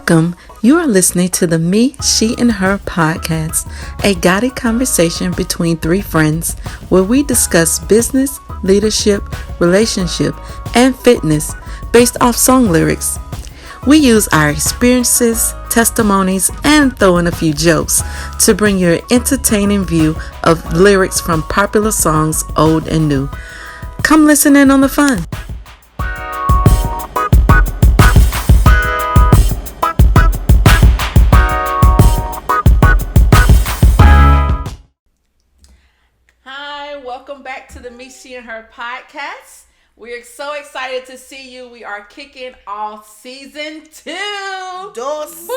Welcome. You are listening to the Me, She, and Her podcast, a guided conversation between three friends where we discuss business, leadership, relationship, and fitness based off song lyrics. We use our experiences, testimonies, and throw in a few jokes to bring you an entertaining view of lyrics from popular songs, old and new. Come listen in on the fun. Hi, welcome back to the Me, She, and Her podcast. We're so excited to see you. We are kicking off season 2. Dos.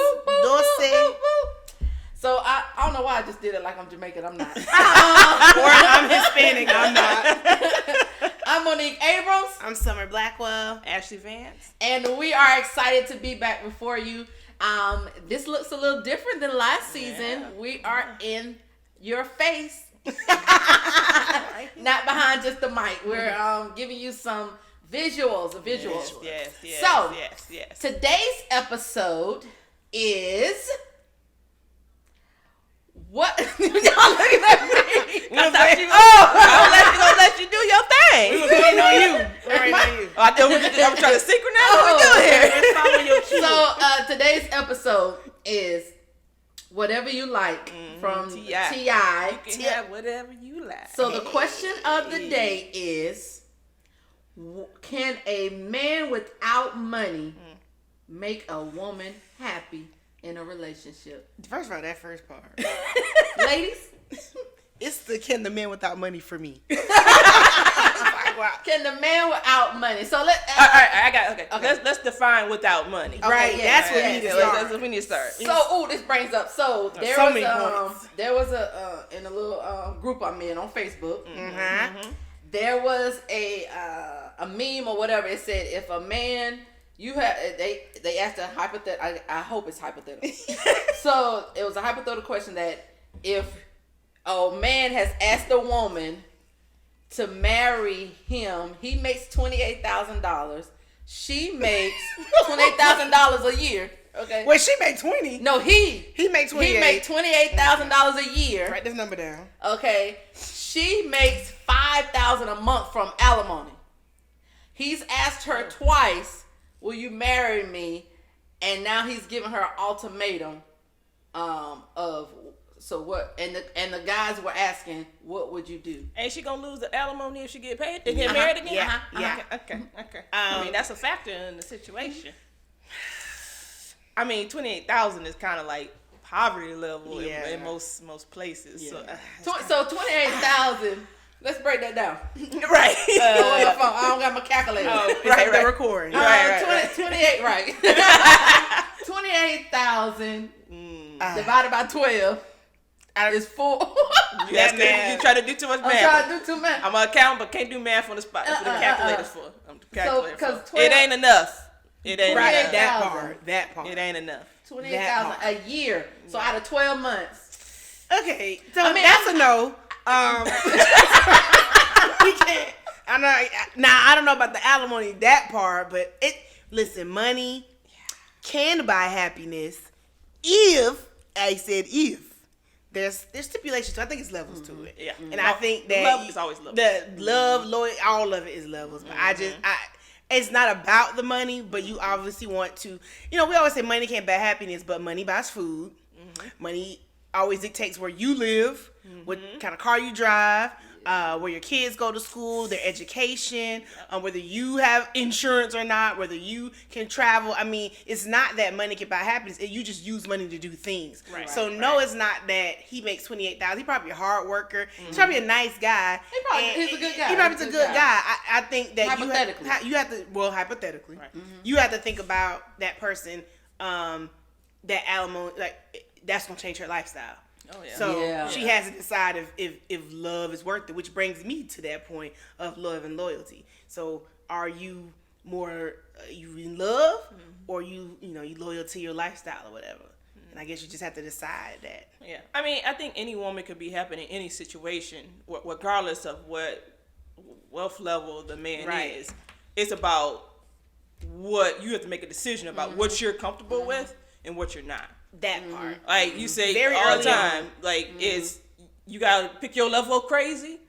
So I don't know why I just did it like I'm Jamaican. I'm not. Or I'm Hispanic. I'm not. I'm Monique Abrams. I'm Summer Blackwell. Ashley Vance. And we are excited to be back before you. This looks a little different than last season. Yeah. We are in your face. Not behind just the mic. We're giving you some visuals. Yes. Today's episode is what? Y'all looking at me? I thought you was gonna let you do your thing. We were waiting on you. I thought I was trying to synchronize what we doing here. Let's follow your cue. So today's episode is Whatever You Like from T.I. You can have whatever you like. So the question of the day is, can a man without money make a woman happy in a relationship? First of all, that first part. Ladies? Can the man without money for me. Can the man without money? So All right, I got it. Okay. Let's define without money. Okay, Right, yeah, that's what we need to That's start. what we need to start. So, this brings up. So there so was many points. there was a in a little group I'm in on Facebook. Mm-hmm. There was a meme or whatever. It said if a man they asked a hypothetical. I hope it's hypothetical. So it was a hypothetical question that if a man has asked a woman to marry him, he makes $28,000. She makes $28,000 a year. Okay. Wait, she made 20. No, he made 28. He made $28,000 a year. Write this number down. Okay. She makes $5,000 a month from alimony. He's asked her twice, "Will you marry me?" And now he's giving her an ultimatum of so what? And the guys were asking, "What would you do?" Ain't she gonna lose the alimony if she get paid and get married again? Yeah. Okay. I mean, that's a factor in the situation. I mean, 28,000 is kind of like poverty level in most places. Yeah. So 28,000. Let's break that down. Right. I don't got my calculator. Right. The recording. Right. 28, right. 28,000 divided by 12 is 4. You try to do too much math. I'm trying to do too much. I'm an accountant, but can't do math on the spot. That's what the calculator's for. I'm the calculator So, for. It ain't enough. It ain't Right. enough. That part. It ain't enough. 28,000 a year. So out of 12 months. Okay. So that's a no. We can't. I know. Now I don't know about the alimony that part, but listen, money can buy happiness if there's stipulations. So I think it's levels to it. Yeah. And I think that love is always levels. The love, loyalty, all of it is levels. But it's not about the money, but you obviously want to. We always say money can't buy happiness, but money buys food. Money always dictates where you live, what kind of car you drive, where your kids go to school, their education, whether you have insurance or not, whether you can travel. I mean, it's not that money can buy happiness. You just use money to do things. Right. So no, it's not that he makes $28,000. He's probably a hard worker. He's probably a nice guy. He's a good guy. He probably is a good guy. I think that Hypothetically. you have to. Well, hypothetically, Right. you have to think about that person. That alimony, that's gonna change her lifestyle. Oh yeah. So she has to decide if love is worth it, which brings me to that point of love and loyalty. So are you more you in love, or you loyal to your lifestyle or whatever? And I guess you just have to decide that. Yeah. I mean, I think any woman could be happy in any situation, regardless of what wealth level the man Right. is. It's about what you have to make a decision about what you're comfortable with and what you're not. That part. Like you say Very all the early time, on. like it's you gotta pick your level of crazy.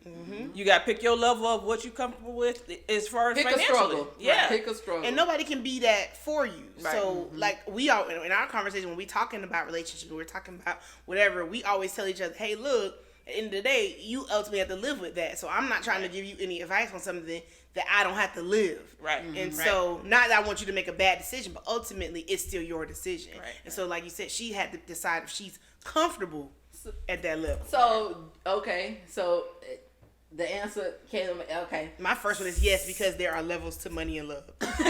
You gotta pick your level of what you comfortable with as far as pick financially. a struggle. Yeah, pick a struggle. And nobody can be that for you. Right. So, like, we all, in our conversation, when we talking about relationships, we're talking about whatever, we always tell each other, hey, look, at the end of the day, you ultimately have to live with that. So, I'm not trying to give you any advice on something that I don't have to live. Right. And so, not that I want you to make a bad decision, but ultimately, it's still your decision. Right. And so, like you said, she had to decide if she's comfortable at that level. So, okay. So, the answer came, okay. My first one is yes, because there are levels to money and love. That's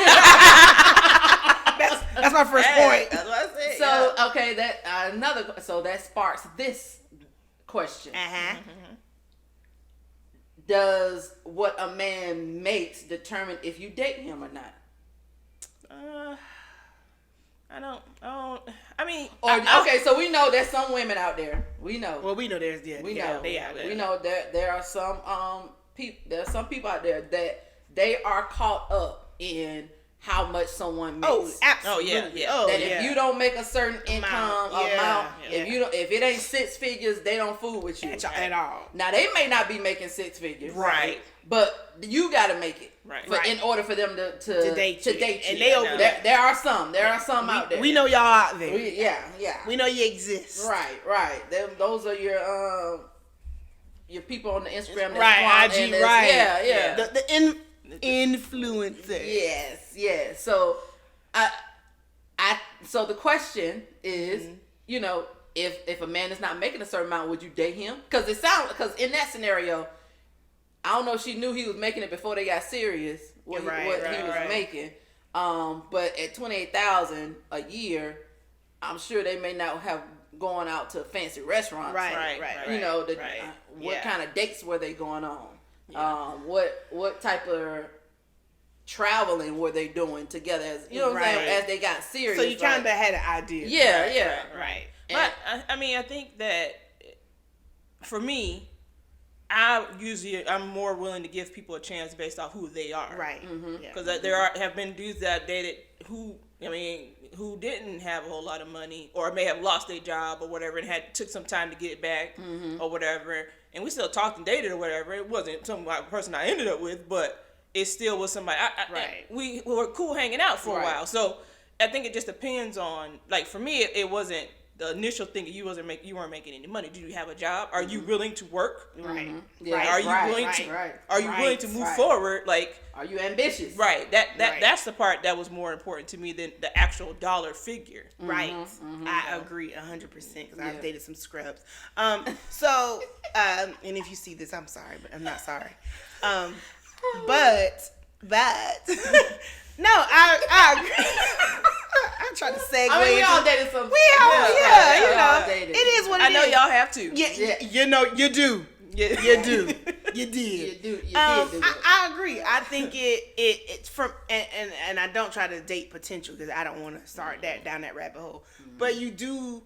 my first point. That's what I said. So, okay, that so that sparks this question. Does what a man makes determine if you date him or not? I don't. I mean, Okay, so we know there's some women out there. We know. Well, we know there's We know. they out there. We know that there are some people. There are some people out there that they are caught up in how much someone makes. Oh, absolutely. Oh, yeah. Oh, That yeah. if you don't make a certain income amount, yeah. if it ain't six figures, they don't fool with you at all. Now they may not be making six figures, Right. But you got to make it, Right. In order for them to date you. you. And they over there. There are some out there. We know y'all out there. Yeah. We know you exist. Right. Those are your people on the Instagram. That's Right, fun, IG, and right. Yeah. The influencer. Yes. So so the question is, if a man is not making a certain amount, would you date him? Because in that scenario, I don't know if she knew he was making it before they got serious. What he was making. But at $28,000 a year, I'm sure they may not have gone out to fancy restaurants. Right. What kind of dates were they going on? Yeah. What type of traveling were they doing together? As you know what I'm saying? As they got serious. So you kind of had an idea. Yeah. Right. But I think that for me, I'm more willing to give people a chance based off who they are. Right. Because there have been dudes that I've dated who didn't have a whole lot of money or may have lost their job or whatever and took some time to get it back or whatever, and we still talked and dated or whatever. It wasn't some person I ended up with, but it still was somebody. We were cool hanging out for a while. So I think it just depends on, like, for me, it wasn't the initial thing. You weren't making any money. Do you have a job? Are you willing to work? Right. Yeah. Are you willing to? Are you willing to move forward? Like, are you ambitious? Right. That's the part that was more important to me than the actual dollar figure. Right. I agree 100% because I've dated some scrubs. So, and if you see this, I'm sorry, but I'm not sorry. But no, I agree. I'm trying to segue. I mean, we all dated some. We all, dated. It is what it is. I know y'all have to. Yeah. You do. You do. You did. You did. I agree. I think it's from and I don't try to date potential because I don't want to start down that rabbit hole. But you do,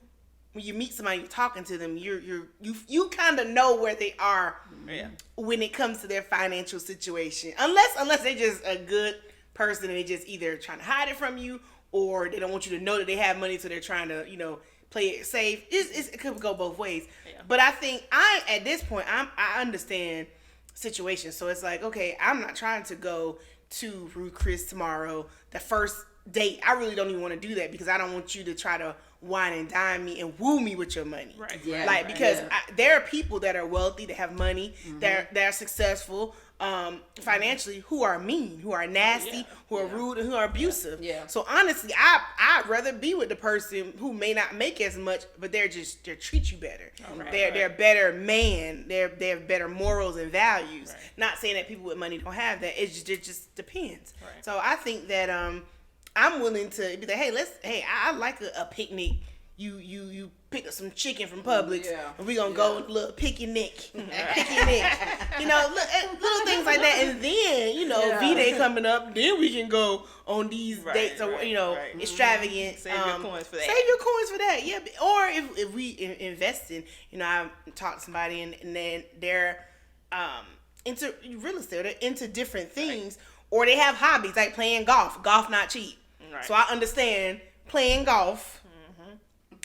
when you meet somebody, you're talking to them, you kind of know where they are when it comes to their financial situation. Unless they're just a good person and they just either trying to hide it from you or they don't want you to know that they have money, so they're trying to play it safe. It could go both ways. Yeah. But I think at this point I understand situations. So it's like, okay, I'm not trying to go to Ruth Chris tomorrow, the first date. I really don't even want to do that because I don't want you to try to wine and dine me and woo me with your money. Right. Yeah. Because there are people that are wealthy, that have money, that are successful financially, who are mean, who are nasty, who are rude, and who are abusive. Yeah. So honestly, I'd rather be with the person who may not make as much, but they treat you better. They're a better man. They have better morals and values. Right. Not saying that people with money don't have that. It just depends. Right. So I think that I'm willing to be like, hey, I like a picnic. You pick up some chicken from Publix, and we're going to go little picnic. Little things like that. And then, V-Day coming up, then we can go on these dates or, extravagant. Save your coins for that. Save your coins for that, yeah. Or if we invest in, I talked to somebody and then they're into real estate, they're into different things, or they have hobbies like playing golf. Golf not cheap. Right. So I understand playing golf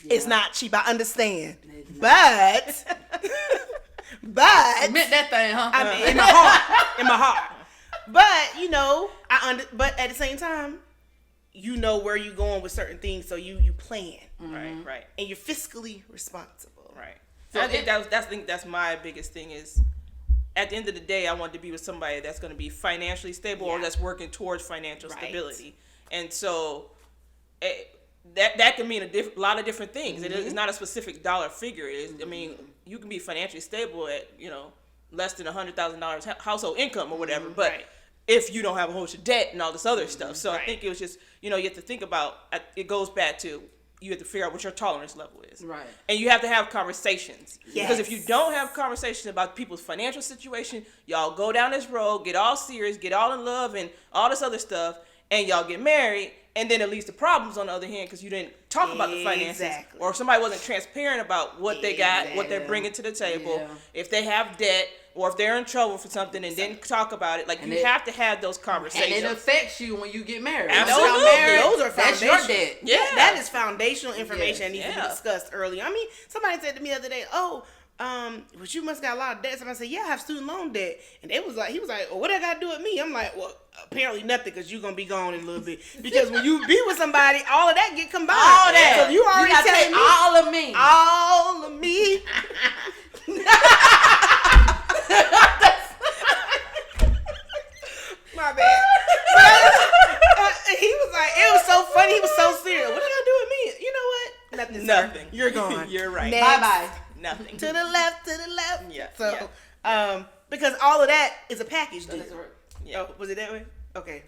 It's not cheap. I understand. But admit that thing, huh? I mean, in my heart. But you know, but at the same time, you know where you're going with certain things, so you plan. Right. And you're fiscally responsible. Right. So I think that's my biggest thing is, at the end of the day, I want to be with somebody that's going to be financially stable or that's working towards financial stability. And so that can mean a lot of different things. It's not a specific dollar figure. I mean, you can be financially stable at, less than $100,000 household income or whatever, but if you don't have a whole bunch of debt and all this other stuff. So I think it was just, you have to think about, it goes back to, you have to figure out what your tolerance level is. Right. And you have to have conversations. Yes. Because if you don't have conversations about people's financial situation, y'all go down this road, get all serious, get all in love and all this other stuff, and y'all get married, and then it leads to problems on the other hand because you didn't talk about the finances. Exactly. Or somebody wasn't transparent about what they got, what they're bringing to the table, if they have debt, or if they're in trouble for something and didn't talk about it. Like, you have to have those conversations. And it affects you when you get married. Absolutely. Those are That's foundational. your debt. Yeah. That is foundational information that needs to be Yeah. discussed early. I mean, somebody said to me the other day, but you must got a lot of debt. Somebody said, yeah, I have student loan debt. And he was like, well, what that got to do with me? I'm like, well, apparently nothing, because you're going to be gone in a little bit. Because when you be with somebody, all of that get combined. All that. So you already gotta telling take me. all of me. All of me. My bad. He was like, it was so funny. He was so serious. What did I do with me? You know what? Nothing. Nothing. Sir. You're gone. You're right. Next. Bye-bye. Nothing. To the left. Yeah. So, because all of that is a package deal. Yeah. Oh, was it that way? Okay.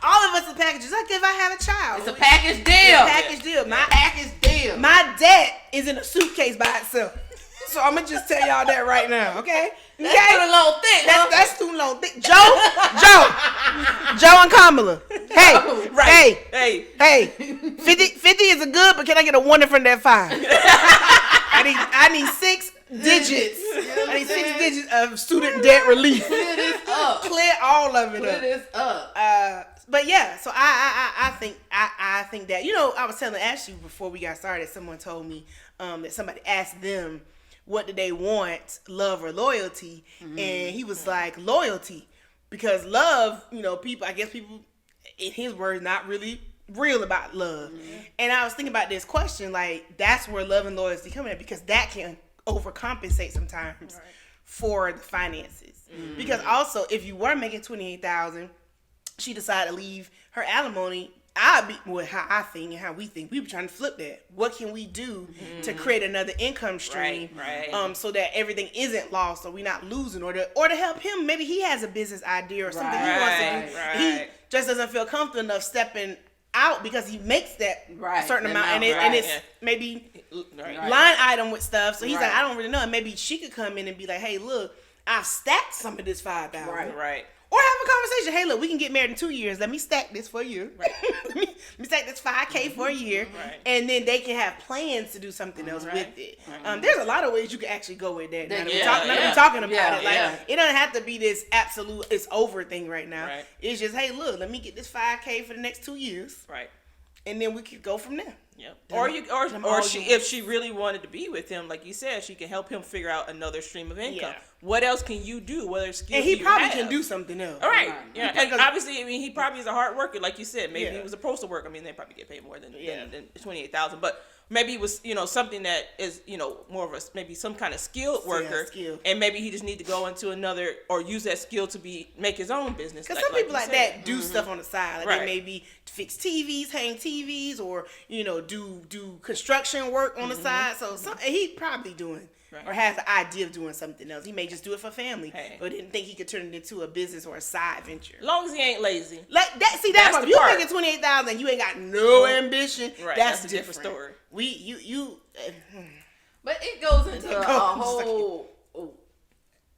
All of us are packages. Like if I have a child. It's a package deal. It's a package deal. Package deal. My debt is in a suitcase by itself. So I'm going to just tell y'all that right now, okay? That's student loan thick. That's student loan thick. Joe and Kamala. Hey. Hey. 50 is a good, but can I get a 1 in front of that 5? I need 6 digits. I need 6 digits of student debt relief. Clear this up. Clear all of it Clear up. this up. But yeah, so I think that, I was telling Ashley before we got started, someone told me that somebody asked them what did they want, love or loyalty, and he was like, loyalty, because love, people in his words not really real about love. And I was thinking about this question, like, that's where love and loyalty come in, because that can overcompensate sometimes for the finances. Because also, if you were making $28,000, she decided to leave her alimony, how I think and how we think, we were trying to flip that. What can we do to create another income stream, so that everything isn't lost, or we're not losing, or to help him? Maybe he has a business idea or something he wants to do. He just doesn't feel comfortable enough stepping out because he makes that certain amount, and it's maybe line item with stuff. So he's like, I don't really know. And maybe she could come in and be like, hey, look, I've stacked some of this $5,000. Right. Or have a conversation. Hey, look, we can get married in 2 years. Let me stack this for you. let me stack this $5K for a year. And then they can have plans to do something else with it. There's a lot of ways you can actually go with that. Now that we're talking about it. Like, it doesn't have to be this absolute, it's over thing right now. It's just, hey, look, let me get this $5K for the next 2 years. And then we could go from there. Yep. Or if she really wanted to be with him, like you said, she can help him figure out another stream of income. What else can you do? What other skills? And he probably can do something else. All right. Yeah. And obviously, he probably is a hard worker, like you said. Maybe he was a postal worker. I mean, they probably get paid more than $28,000. But maybe it was something that is more of a maybe some kind of skilled worker, and maybe he just need to go into another or use that skill to make his own business. Because some people like that do stuff on the side, like they maybe fix TVs, hang TVs, or do construction work on the side. So he probably doing. Or has the idea of doing something else. He may just do it for family, but didn't think he could turn it into a business or a side venture. As long as he ain't lazy. Like that. See, that's part. You making $28,000 and you ain't got no ambition. Right. That's a different story. But it goes into a whole.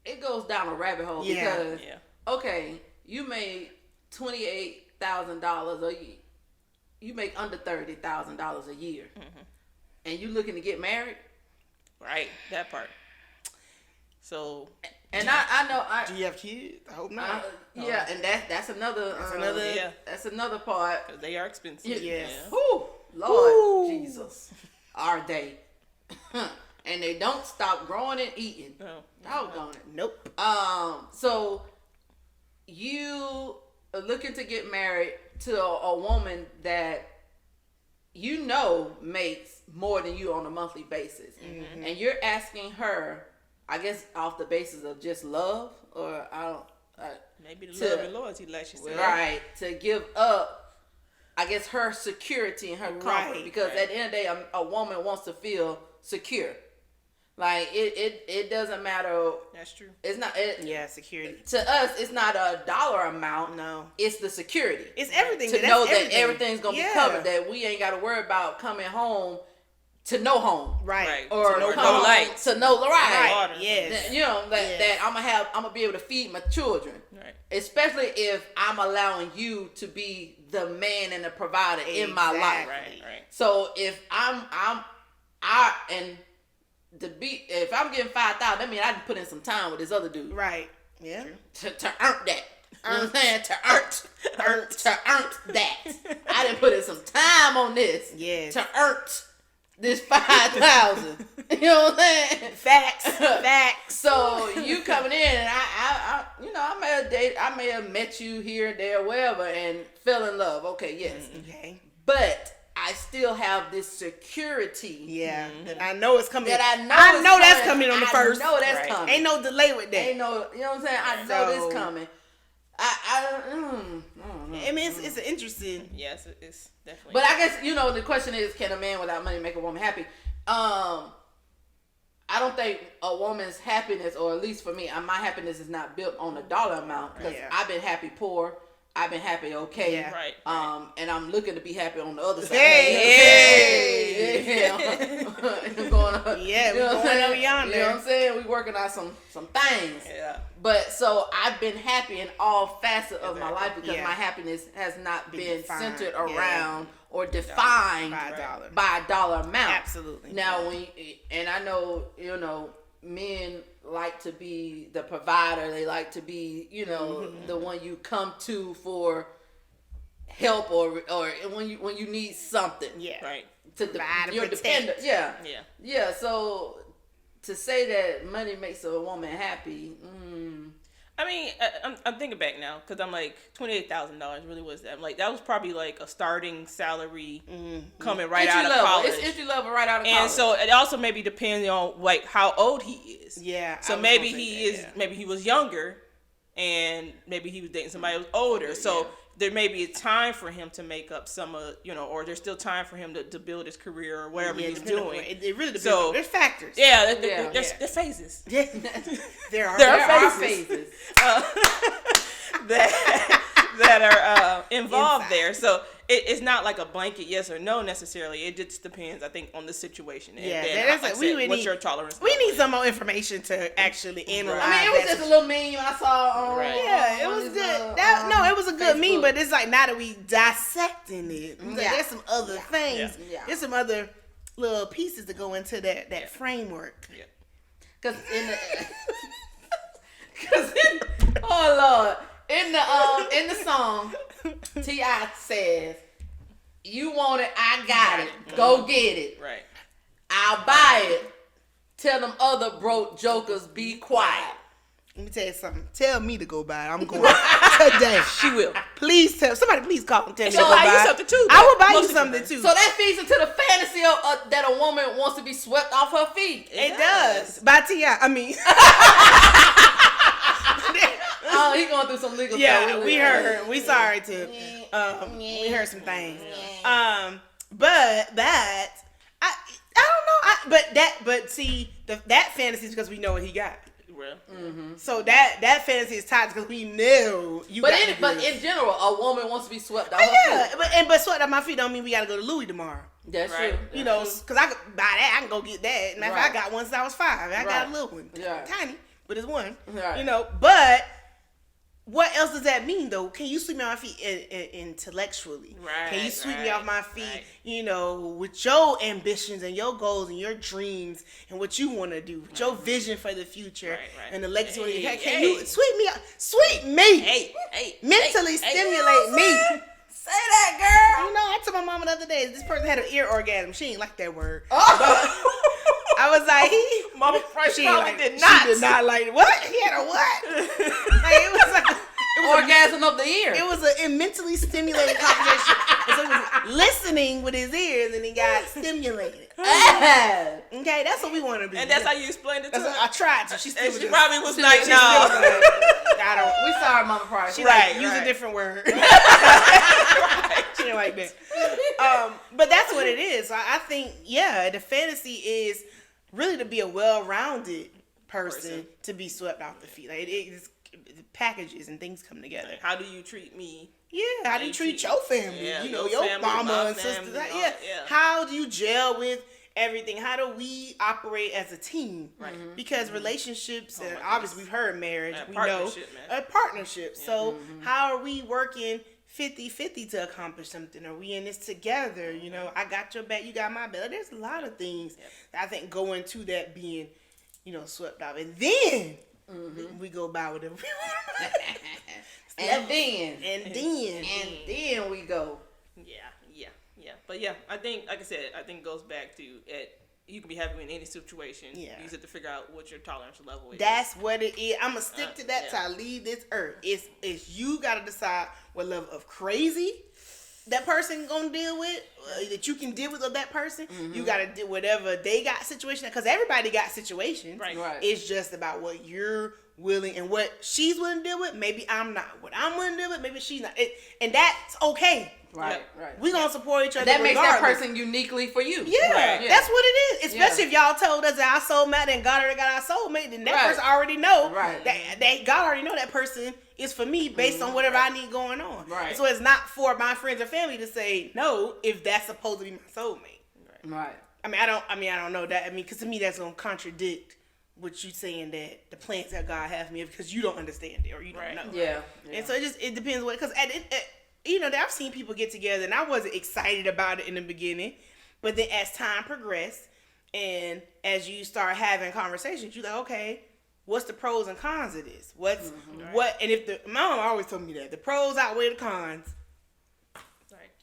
It goes down a rabbit hole because okay, you made $28,000 a year. You make under $30,000 a year, and you looking to get married. Right, that part. So, and I know. Do you have kids? I hope not. And that's another. That's another part. Because they are expensive. Whew. Lord Jesus, are they? And they don't stop growing and eating. No. Doggone it. Nope. So you are looking to get married to a woman that you know makes more than you on a monthly basis, and you're asking her, I guess, off the basis of just love, or maybe the love and loyalty, like she said. Right, to give up, I guess, her security and her comfort, because at the end of the day, a woman wants to feel secure. Like it doesn't matter. That's true. It's not. Security. To us, it's not a dollar amount. No, it's the security. It's everything. To know that everything's gonna be covered. That we ain't got to worry about coming home to no home. Right. Or to no lights. To no Right. Yes. That, you know that I'm gonna be able to feed my children. Right. Especially if I'm allowing you to be the man and the provider in my life. Right. So if if I'm getting 5,000, that means I can put in some time with this other dude. Right. Yeah. To earn that. You know what I'm saying? To earn that. I didn't put in some time on this. Yes. To earn this 5,000. You know what I'm saying? Facts. So you coming in, and I may have met you here and there, wherever, and fell in love. Okay, yes. Okay. But I still have this security. Yeah. That I know it's coming. That I know that's coming on the first. I know that's coming. Ain't no delay with that. Ain't no, you know what I'm saying? I know this coming. I don't know. I mean, it's interesting. Yes, it's definitely. But I guess, the question is, can a man without money make a woman happy? I don't think a woman's happiness, or at least for me, my happiness is not built on a dollar amount, because I've been happy poor. I've been happy okay. Yeah. Right. And I'm looking to be happy on the other side. Hey. Going on. Yeah, you know we're going over yonder. You know what I'm saying? We working on some things. Yeah. But so I've been happy in all facets of my life, because my happiness has not been defined, centered around or defined by a dollar amount. Absolutely. Now, and I know, men like to be the provider. They like to be, the one you come to for help, or when you need something. Yeah. Right. You're dependent. Yeah. Yeah. Yeah. So to say that money makes a woman happy. I mean, I'm thinking back now, because I'm like, $28,000 really was that. I'm like, that was probably like a starting salary coming right out of college. It's entry level right out of college. And so it also maybe depends on like how old he is. Yeah. So maybe maybe he was younger, and maybe he was dating somebody who was older. So there may be a time for him to make up some of, or there's still time for him to build his career or whatever he's doing. It really depends. So, there's factors. Yeah, there's phases. Yeah. there are phases that are involved there. So it's not like a blanket yes or no necessarily. It just depends, I think, on the situation. Yeah, and that's what's your tolerance? We need some more information to actually analyze. I mean, it was just a little meme I saw on. Yeah, it was good. It was a good Facebook meme, but it's like now that we dissecting it, there's some other things. Yeah. There's some other little pieces to go into that framework. Yeah. Because oh Lord. In the song, T.I. says, "You want it, I got it. Go get it. Right. I'll buy it. Tell them other broke jokers be quiet." Let me tell you something. Tell me to go buy it. I'm going today. She will. Please somebody please call and tell me to go buy buy you something too. I will buy you something too. So that feeds into the fantasy of that a woman wants to be swept off her feet. It does. By T.I. I mean. Oh, he going through some legal stuff. Yeah, we heard. We sorry too. We heard some things. But that I don't know. But see that fantasy is because we know what he got. Well, So that fantasy is tied because we know you. But in general, a woman wants to be swept off her feet. But swept off my feet don't mean we got to go to Louis tomorrow. That's true. You know, because I could buy that, I can go get that. Matter of fact, I got one since I was 5. I got a little one, tiny, but it's one. Right. You know, but. What else does that mean, though? Can you sweep me off my feet intellectually? Right. Can you sweep me off my feet, with your ambitions and your goals and your dreams and what you want to do, with your vision for the future and the legacy? Can you sweep me? Sweep me. Hey. Mentally stimulate me. Say that, girl. You know, I told my mama the other day, this person had an ear orgasm. She ain't like that word. Oh. I was like, Mama she probably like, did not. She did not like what? He had a what? Like, it was like Orgasm of the ear. It was a mentally stimulating conversation. And so he was listening with his ears, and he got stimulated. Okay, that's what we want to be. And that's how you explained it to her? I tried to. She still was probably was like, no. I don't. We saw her Mama Price. She Right, use right. a different word. She didn't like that. But that's what it is. So I think, the fantasy is really to be a well-rounded person to be swept off the feet. Like it's packages and things come together. How do you treat me? Yeah, how do you treat your family? Yeah, you know, your your family, mama my and sisters. family, Yeah. yeah. How do you gel with everything? How do we operate as a team? Right. Because relationships, and obviously we've heard marriage, we know partnership, man. a partnership. Yeah. So how are we working 50-50 to accomplish something? Are we in this together? You know, I got your back, you got my back. There's a lot of things that I think go into that being, swept out. And then we go by whatever we want. And then we go. Yeah. But I think, like I said, it goes back to you can be happy in any situation. Yeah. You just have to figure out what your tolerance level is. That's what it is. I'm gonna stick to that till I leave this earth. It's you gotta decide what level of crazy that person gonna deal with, that you can deal with of that person. You gotta do whatever they got situation, because everybody got situations. Right. It's just about what you're willing and what she's willing to deal with. Maybe I'm not. What I'm willing to deal with, maybe she's not. And that's okay. Right. We gonna support each other. That makes that regardless. person uniquely for you. Yeah, that's what it is. Especially if y'all told us that our soulmate and God already got our soulmate, then that person already know that God already know that person is for me based on whatever I need going on. Right. So it's not for my friends or family to say no if that's supposed to be my soulmate. Right. I don't know that. Because to me that's gonna contradict what you saying that the plans that God has for me, because you don't understand it or you don't know. Yeah. And so it depends what, because I've seen people get together and I wasn't excited about it in the beginning, but then as time progressed and as you start having conversations, you're like, okay, what's the pros and cons of this? What? And if my mom always told me that the pros outweigh the cons,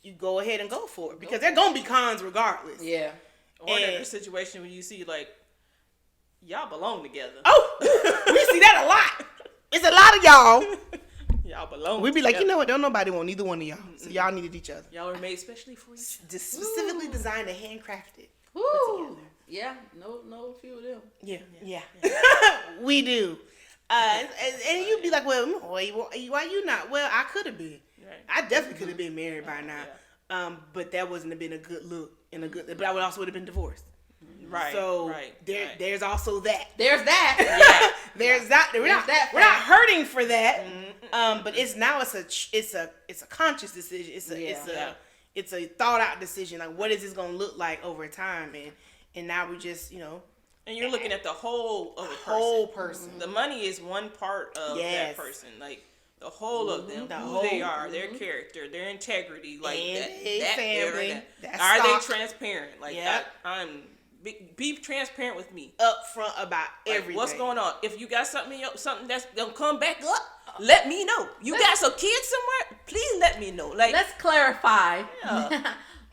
you go ahead and go for it, because they're gonna be cons regardless. Yeah. Or in a situation where you see like y'all belong together. Oh, we see that a lot. It's a lot of y'all. Y'all belong. We be like, you know what? Don't nobody want neither one of y'all. So y'all needed each other. Y'all were made especially for each other. Just specifically designed and handcrafted. Woo. Yeah. No few of them. Yeah. We do. And you'd be like, well, why you not? Well, I could have been. Right. I definitely could have been married by now. Yeah. But that wouldn't have been a good look but I would also have been divorced. Right. So there's also that. There's that. Yeah. There's that. We're not hurting for that. But it's a conscious decision. It's a thought out decision. Like, what is this gonna look like over time? And now we just And you're looking at the whole of the whole person. The money is one part of that person. Like the whole of them, who they are, their character, their integrity, like that family. Are they transparent? Like be transparent with me, upfront about everything. What's going on? If you got something that's gonna come back up, let me know. You got some kids somewhere? Please let me know. Like, let's clarify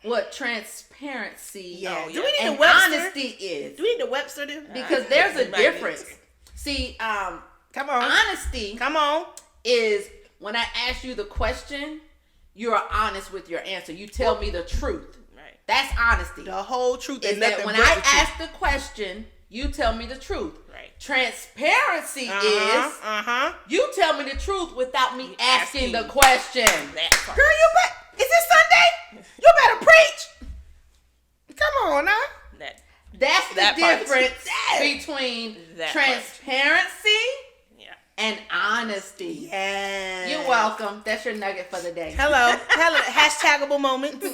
what transparency do we need and honesty is. Do we need the Webster? Because there's a difference. See, come on. Honesty. Come on. Is when I ask you the question, you are honest with your answer. You tell me the truth. Right. That's honesty. The whole truth is that when I ask the question, you tell me the truth. Right. Transparency is you tell me the truth without me asking the question. Girl, is it Sunday? You better preach. Come on now. That's the difference between transparency and honesty. Yes. You're welcome. That's your nugget for the day. Hello. Hashtagable moments.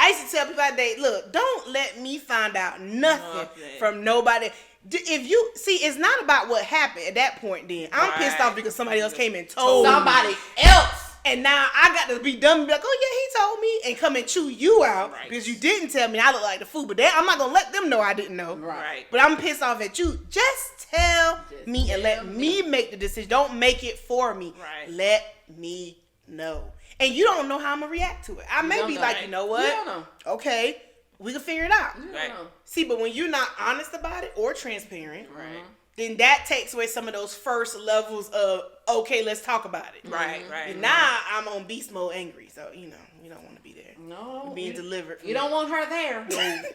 I used to tell people I date, look, don't let me find out nothing from nobody. If you see, it's not about what happened at that point. Then I'm pissed off because somebody else came and told somebody else, and now I got to be dumb and be like, oh yeah, he told me, and come and chew you out because you didn't tell me. I look like the fool, but I'm not gonna let them know I didn't know. Right. But I'm pissed off at you. Just tell me and let me make the decision. Don't make it for me. Right. Let me know. And you don't know how I'm going to react to it. I may be like, you know what? You don't know. Okay, we can figure it out. You don't Right. know. See, but when you're not honest about it or transparent, Right. then that takes away some of those first levels of, okay, let's talk about it. Right. Right. And now I'm on beast mode angry. So, you know, we don't want to be there. No. We're being delivered. You don't want her there.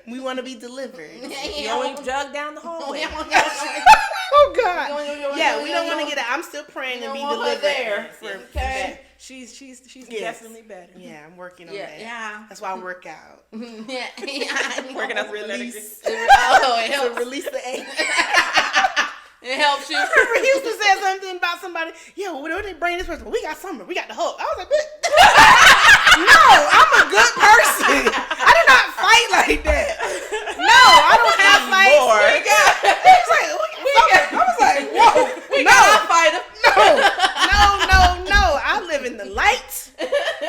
We want to be delivered. You only jug down the hallway. Oh, God. Yeah, we don't want to get it. I'm still praying to be delivered there. for Okay. that. She's Yes. definitely better. Yeah, I'm working on Yeah, that. yeah. That's why I work out. Yeah. Working out the Release. Oh, it To helps. release the anger. It helps you. I remember he used to say something about somebody. Yeah, well, when they bring this person, we got Summer, we got the Hulk. I was like, but no, I'm a good person. I do not fight like that. No, I don't have fights. I was like, whoa, We got our fighter. no. I live in the light.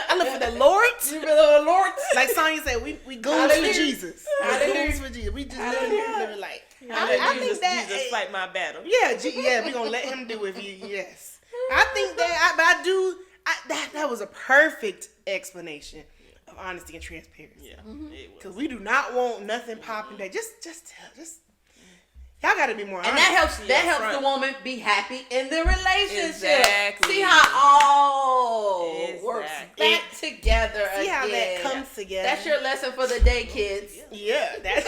I live for the Lord. You really the Lord. Like Sonya said, we goons for Hallelujah. Jesus. We Hallelujah. goons for Jesus. We just live in light. Let I think Jesus, that Jesus fight my battle. yeah, we gonna let him do it. Yes, I think that, that was a perfect explanation of honesty and transparency. Yeah, it was. Because we do not want nothing popping there. Just y'all got to be more honest. And that helps front. the woman be happy in the relationship. Exactly. See how all works Exactly. back together See again. how that comes together. That's your lesson for the day, kids. Yeah, that's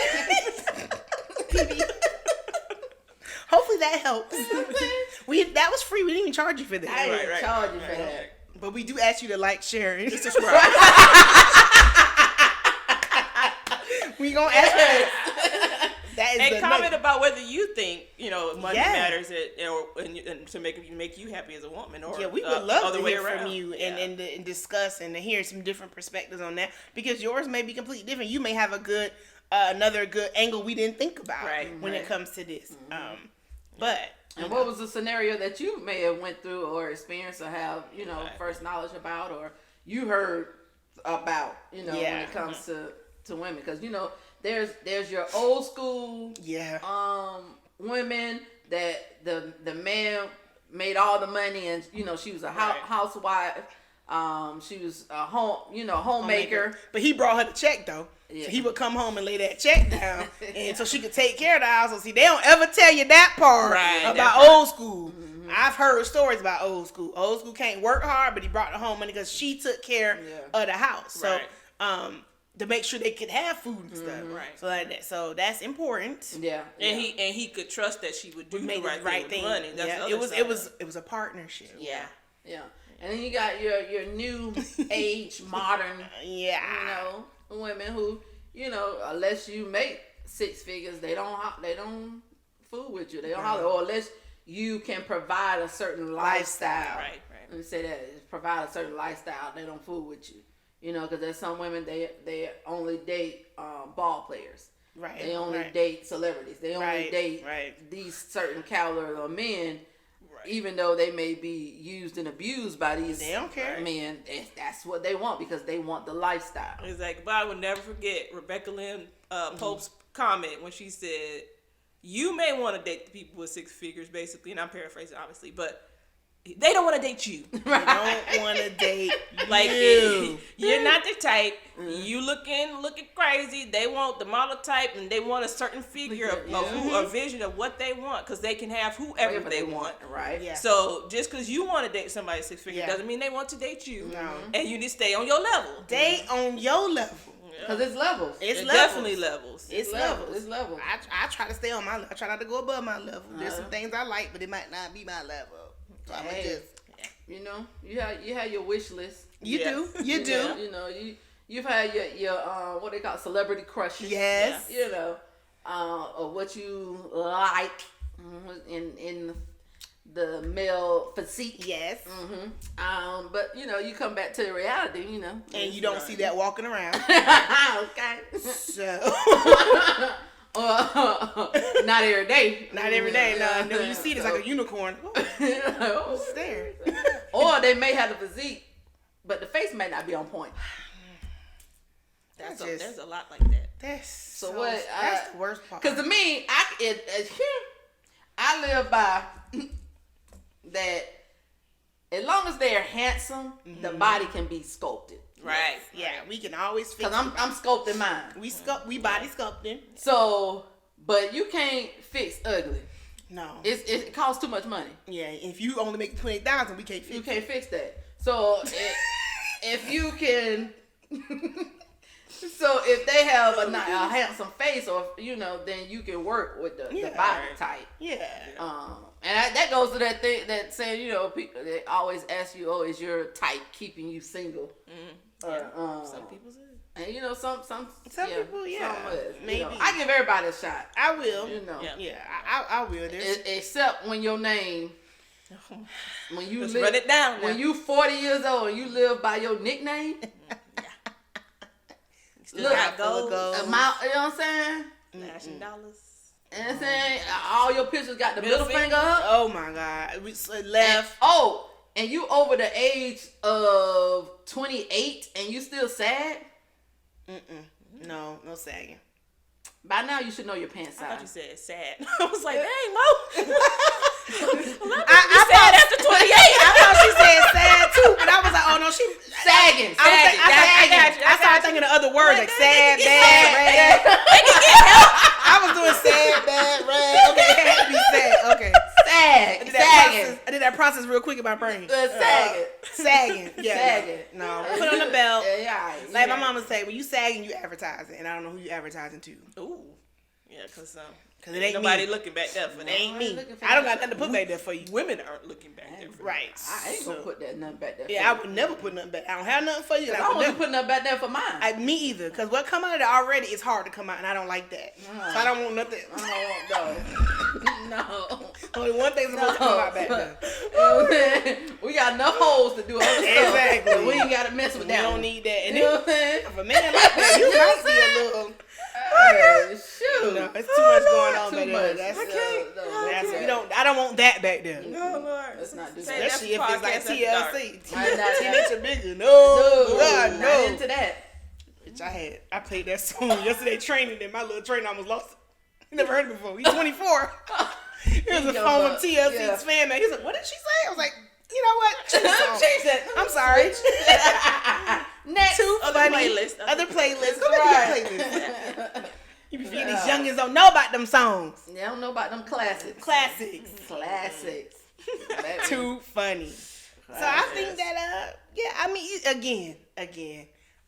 hopefully that helps. That was free. We didn't even charge you for that. I didn't Right. charge you for that. But we do ask you to like, share, and subscribe. We gonna ask for that. That is And the comment nugget. about whether you think money Yeah. matters, and to make you happy as a woman, or Yeah, we would love other to way hear around. from you Yeah. and discuss and to hear some different perspectives on that, because yours may be completely different. You may have a good another good angle we didn't think about when it comes to this. But And what was the scenario that you may have went through or experienced or have, first knowledge about or you heard about, when it comes to women? Because, there's your old school women that the man made all the money and, she was a housewife. She was a homemaker. But he brought her the check though. Yeah. So he would come home and lay that check down, and so she could take care of the house. So see, they don't ever tell you that part about old school. Mm-hmm. I've heard stories about old school. Old school can't work hard, but he brought her home money because she took care of the house. So, to make sure they could have food and stuff. Right. So like that. So that's important. Yeah. And he could trust that she would do Made the right thing with money. That's the other it side. was a partnership. Yeah. And then you got your new age modern women who, unless you make six figures, they don't fool with you. They don't holler. Or unless you can provide a certain lifestyle. Right. Let me say that. Provide a certain lifestyle, they don't fool with you. Because there's some women, they only date ball players. Right. They only date celebrities. They only date these certain caliber of men. Even though they may be used and abused by these they don't care. men, that's what they want because they want the lifestyle. Exactly. But I would never forget Rebecca Lynn Pope's comment when she said, "You may want to date the people with six figures, basically," and I'm paraphrasing, obviously, but they don't want to date you. They don't want to date Like you. You're not the type. You looking crazy. They want the model type, and they want a certain figure of a vision of what they want, because they can have whoever they want. Right. Yeah. So just because you want to date somebody six figure doesn't mean they want to date you. No. And you need to stay on your level. Date on your level. Because it's levels. It's It's levels. definitely levels. It's levels. levels. It's levels. I try to stay on my level. I try not to go above my level. There's some things I like, but it might not be my level. So I'm Hey. just. You have your wish list. You Yeah. do. You do. You've had your what they call celebrity crushes. Yes. Or what you like in the male physique. Yes. But you come back to the reality. And you don't see that walking around. Okay. So. Not every day. Not every day. No. And then when you see it, it's like a unicorn. Oh, it's there. Or they may have the physique, but the face may not be on point. There's a lot like that. That's That's the worst part. Because to me, I live by that. as long as they're handsome, the body can be sculpted. Right. Yeah, we can always fix. Because I'm sculpting mine. We body sculpting. So, but you can't fix ugly. No, it costs too much money. Yeah, if you only make $20,000, we can't fix. You can't fix that. So if you can, so if they have a handsome face, or then you can work with the body type. Yeah. And that goes to that thing that saying, people they always ask you, oh, is your type keeping you single? Some people say. And some people, maybe. I give everybody a shot. I will. I will. Except when your name, when you live, run it down. When you 40 years old and you live by your nickname. Look, amount. You know what I'm saying? Flashing dollars. You know what I'm saying? All your pictures got the middle finger up. Oh my God. We left. And you over the age of 28 and you still sad? No sagging. By now you should know your pants size. I thought you said sad. I was like, dang, Mo. I sad after 28. I thought she said sad too, but I was like, oh no, she sagging. I started thinking of other words like sad, bad, rag. I was doing sad, bad, rag. Okay, it had to be sad. Okay, sagging. I did that process real quick in my brain. Sagging. Yeah, sagging. No, put on the belt. Like my mama say, when you sagging, you advertising, and I don't know who you advertising to. Ooh. Yeah, because it ain't nobody me. Looking back there for that. It ain't me. I don't got nothing to put back there for you. Women aren't looking back there for right. I ain't gonna put that nothing back there. Yeah, I would never put nothing back. I don't have nothing for you. I don't want to put nothing back there for mine. Me either, because what come out of it already is hard to come out, and I don't like that. So I don't want nothing. No. Only one thing's supposed to come out back there. We got enough holes to do other stuff. Exactly. We ain't got to mess with that. We don't need that. And you know what I'm saying? If a man like that, you might be a little. Shoot. No, it's too much going on too back there. I don't want that back there. No, Lord. Let's not do Especially if it's like TLC. 10 inch or bigger. No. God, no. Not into that. Which I played that song yesterday training, and my little trainer almost lost it. You never heard it before. He's 24. He was a former TLC fan. He was like, what did she say? I was like, you know what? Change that. I'm sorry. Next. Other playlists. Go back to your playlist. You be feeling these youngins don't know about them songs. They don't know about them classics. Too funny. So I think that, again,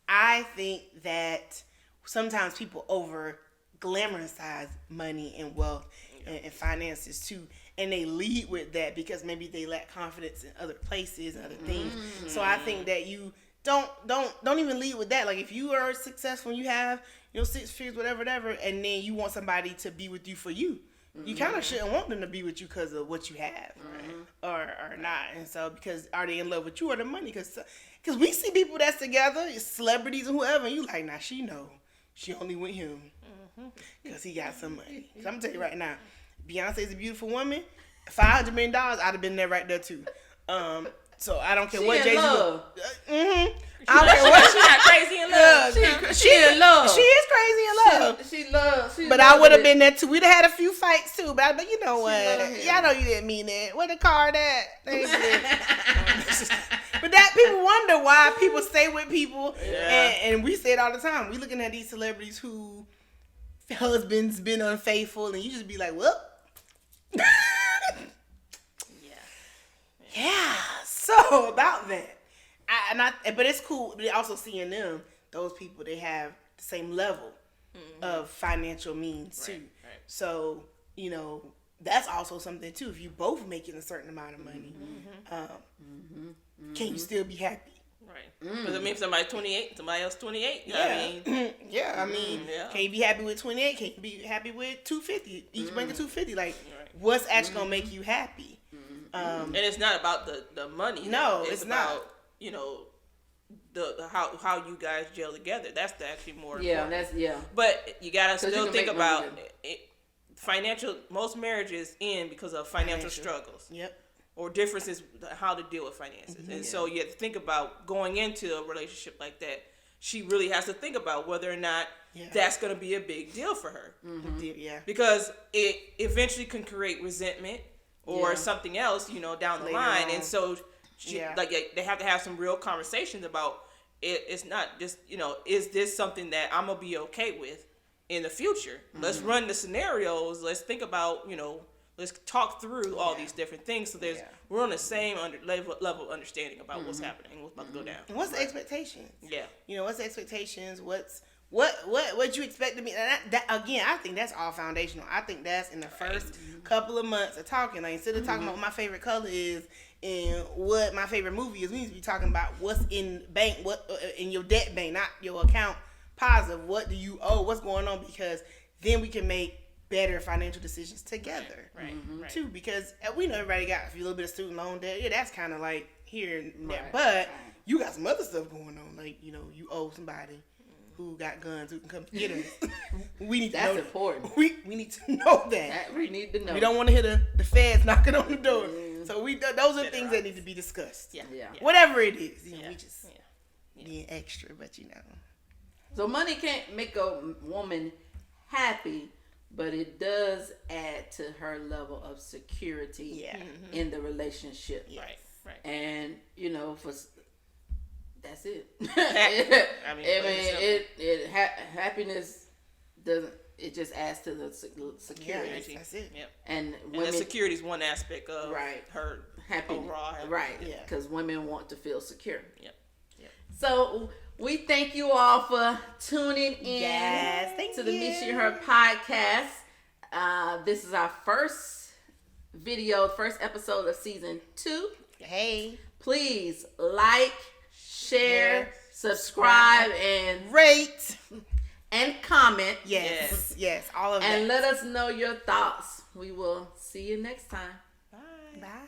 I think that sometimes people over glamorize money and wealth and finances too, and they lead with that because maybe they lack confidence in other places and other things. So I think that you don't even lead with that. Like if you are successful and you have 6 figures, whatever, and then you want somebody to be with you for you. You kind of shouldn't want them to be with you because of what you have, or not. And so, because are they in love with you or the money? Because we see people that's together, celebrities and whoever, and you like, nah, she know she only with him because he got some money. So I'm gonna tell you right now, Beyonce's a beautiful woman. $500 million, I'd have been there right there too. So I don't care what Jay-Z. I don't care what. She's not crazy in love. She in love. She is crazy in love. She loves. But I would have been there too. We'd have had a few fights too. But you know what? Y'all know you didn't mean that. Where the card at? But that people wonder why people stay with people, and we say it all the time. We looking at these celebrities who husbands been unfaithful, and you just be like, well. Yeah. So about that, but it's cool. But also seeing them, those people, they have the same level of financial means too. Right. So that's also something too. If you both making a certain amount of money, can you still be happy? Right. Because I mean, if somebody's 28, somebody else 28. Can you be happy with 28? Can you be happy with 250? Each bring a 250. Like, what's actually gonna make you happy? And it's not about the money. No, it's about the how you guys gel together. That's actually more important. But you gotta still think about it. Financial. Most marriages end because of financial struggles. Yep. Or differences how to deal with finances. And so you have to think about going into a relationship like that. She really has to think about whether or not that's going to be a big deal for her. Because it eventually can create resentment or something else, down the line. And so like they have to have some real conversations about it. It's not just, is this something that I'm gonna be okay with in the future? Let's run the scenarios. Let's think about, let's talk through all these different things. So we're on the same level of understanding about what's happening, what's about to go down. And what's the expectations? Yeah. What's the expectations? What you expect to be? That again, I think that's all foundational. I think that's in the first couple of months of talking. Like, instead of talking about what my favorite color is and what my favorite movie is, we need to be talking about what's in bank, what in your debt bank, not your account positive. What do you owe? What's going on? Because then we can make better financial decisions together. Right. Too, because we know everybody got a little bit of student loan debt. Yeah, that's kind of like here and there. But you got some other stuff going on. Like, you owe somebody who got guns who can come get us. We need to know. That's important. We need to know that. We need to know. We don't want to hear the feds knocking on the door. So those are things that need to be discussed. Yeah. Whatever it is, we just being extra, but So money can't make a woman happy, but it does add to her level of security in the relationship. Right. And that's it. Happiness doesn't. It just adds to the security. Yeah, that's it. Yep. And the security is one aspect of her happiness. Overall happiness. Right. Because women want to feel secure. Yep. So we thank you all for tuning in to the Me, She, Her podcast. This is our first episode of season 2. Hey, please like, share, subscribe, and rate, and comment. Yes, all of that. And let us know your thoughts. We will see you next time. Bye.